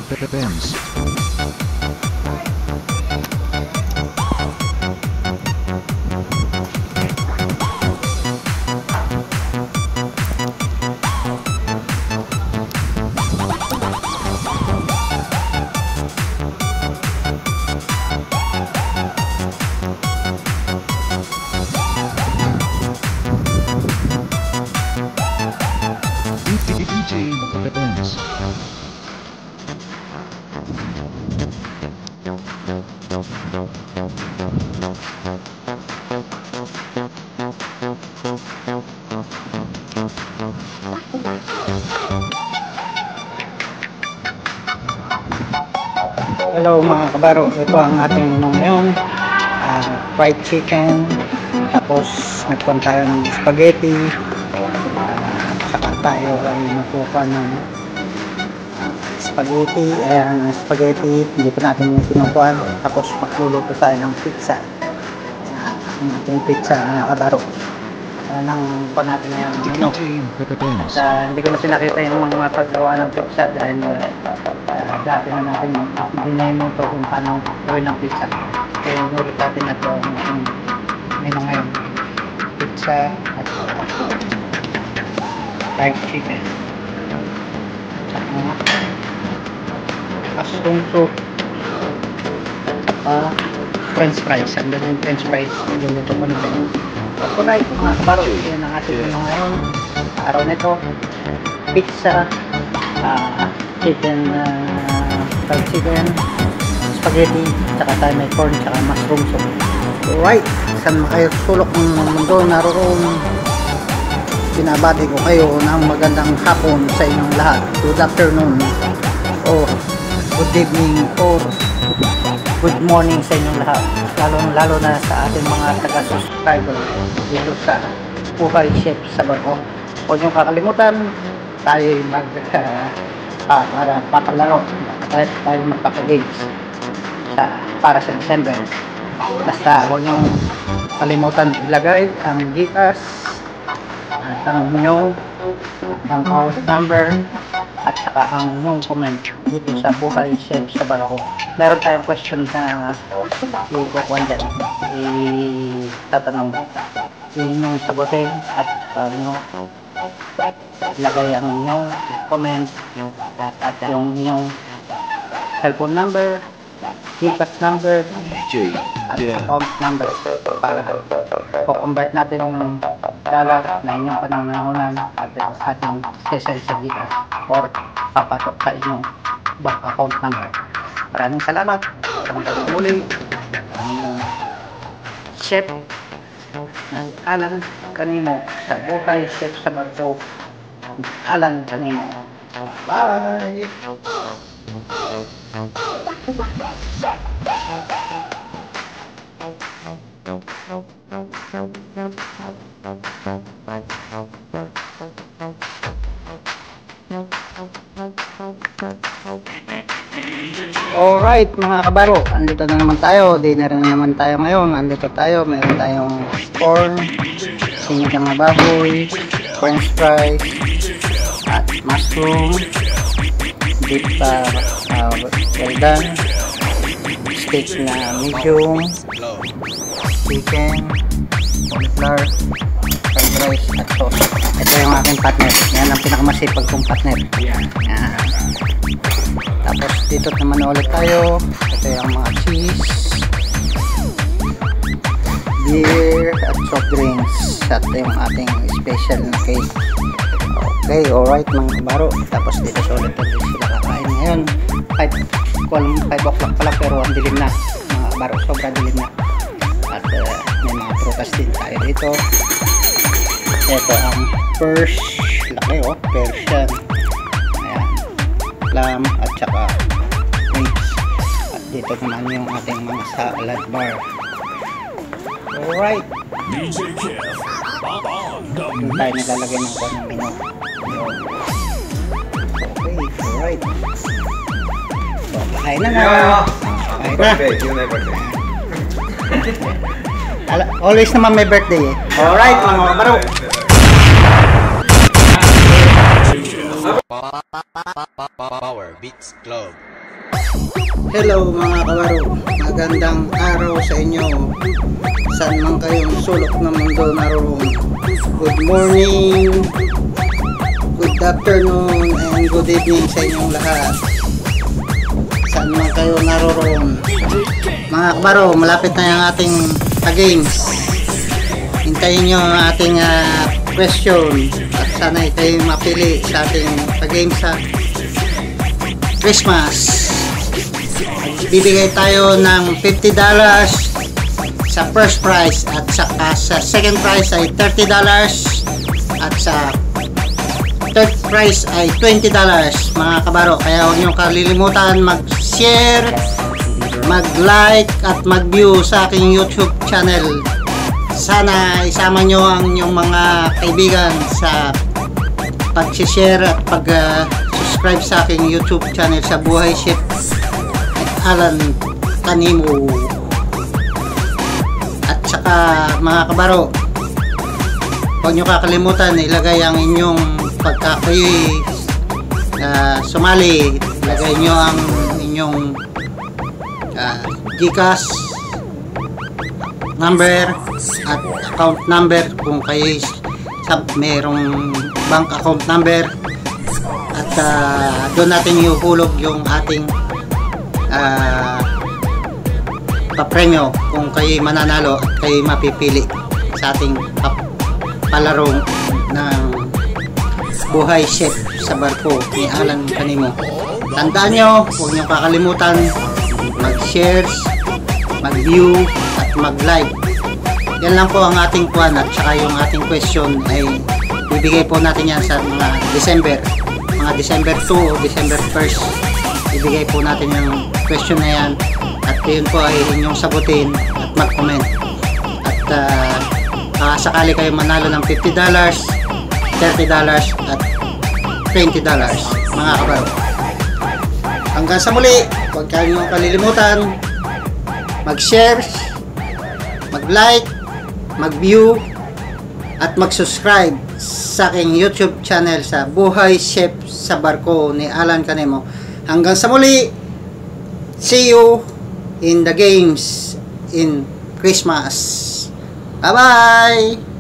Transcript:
Benz. DJ Benz. Hello mga kabaro, ito ang ating menu ngayon. Fried chicken, tapos nagpuan tayo ng spaghetti, saka tayo ay magkuha ng spaghetti, hindi pa natin yung pinukuhan, tapos magluluto tayo ng pizza. Ang ating pizza mga kabaro. Nang pa natin ngayon menu. At hindi ko na pinakita yung mga paggawa ng pizza dahil dati na natin dinemo ito kung paano gawin ng pizza. Kaya ulit natin na ito ang menu ngayon. Pizza at fried chicken. Mushroom soup. French fries. Ang ganda yung French fries. Niluluto ko nito. Alright mga kabaro, yan ang ating menu ngayon. Araw nito, pizza, fried chicken, spaghetti, tsaka tayo may corn, tsaka mushroom soup. Alright, saan kayo sulok ng mundo naroon, binabati ko kayo ng magandang hapon sa inyong lahat. Good afternoon, or good evening, or good morning sa inyong lahat. Lalo na sa ating mga taga-subscriber dito sa Buhay Chef sa Barko. Huwag niyong kakalimutan, tayo para papalaro, tayo magpapagames para sa December. Basta huwag niyong kalimutan ilagay ang Gcash at ang inyong house number at saka ang inyong comment dito sa Buhay Chef sa Barko. Meron tayong question na ikukuhan dyan, itatanong, inyong sagutin at ilagay ang inyong comment at yung inyong cellphone number, Gcash number at account number para kukumbite natin yung dollar na inyong pananahonan at ating session sa Gcash or papasok sa inyong bank account number. Maraming salamat. Hanggang muli, ang chef ng Alan Canino sa Buhay Chef sa Barko. Alan Canino. Bye! Alright mga kabaro, andito na naman tayo, dinner na naman tayo ngayon. Andito tayo, meron tayong corn, sinigang na baboy, french fries, at mushroom, beef well done, steak na medium, chicken, cauliflower, fried rice, at sauce. Ito yung aking partner, yan ang pinakamasipag kong partner. Tapos dito naman ulit tayo. Ito yung mga cheese, beer at soft drinks. At yung ating special na cake. Okay, alright mga kabaro. Tapos dito ulit sila kakain ngayon. 5 o'clock pa lang pero ang dilim na mga kabaro, sobrang dilim na. At may mga prutas din tayo dito. Ito ang laki Persian, lamb at saka grapes. At dito naman yung ating mga salad bar. Alright, yung tayo nalalagay ng konong menu. Okay, alright, so kain na nga. Always naman may birthday eh. Alright mga kabaro, Power Beats Club. Hello mga kabaro, magandang araw sa inyo saan man kayong sulok ng mundo naroon. Good morning, good afternoon, and good evening sa inyong lahat saan man kayo naroon. Mga kabaro, malapit na yung ating games. Hintayin nyo ang ating question at sana kayo mapili sa ating game sa Christmas. Bibigay tayo ng $50 sa first prize at saka sa second prize ay $30 at sa third prize ay $20 mga kabaro. Kaya huwag nyo kalilimutan mag-share, mag-like at mag-view sa aking YouTube channel. Sana isama nyo ang inyong mga kaibigan sa pag-share at pag-subscribe sa aking YouTube channel sa Buhay Chef Alan Kanimo. At saka mga kabaro, huwag nyo kakalimutan ilagay ang inyong pagka kayo'y sumali, ilagay nyo ang inyong GCash number at account number kung kayo'y merong bank account number at doon natin ihuhulog yung ating papremyo kung kayo'y mananalo at kayo'y mapipili sa ating palaro ng Buhay Chef sa Barko ni Alan Kanimo. Tandaan nyo, huwag nyo kakalimutan mag-share, mag-view at mag-like. Yan lang po ang ating kuwan at saka yung ating question ay bibigay po natin yan sa mga December 2 o December 1st. Ibigay po natin yung question na yan at yun po ay inyong sagutin at mag-comment at sakali kayo manalo ng $50, $30 at $20 mga kabaro. Hanggang sa muli, huwag kayong kalilimutan mag-share, mag-like, mag-view at mag-subscribe sa aking YouTube channel sa Buhay Chef sa Barko ni Alan Kanimo. Hanggang sa muli, see you in the games in Christmas. Bye-bye!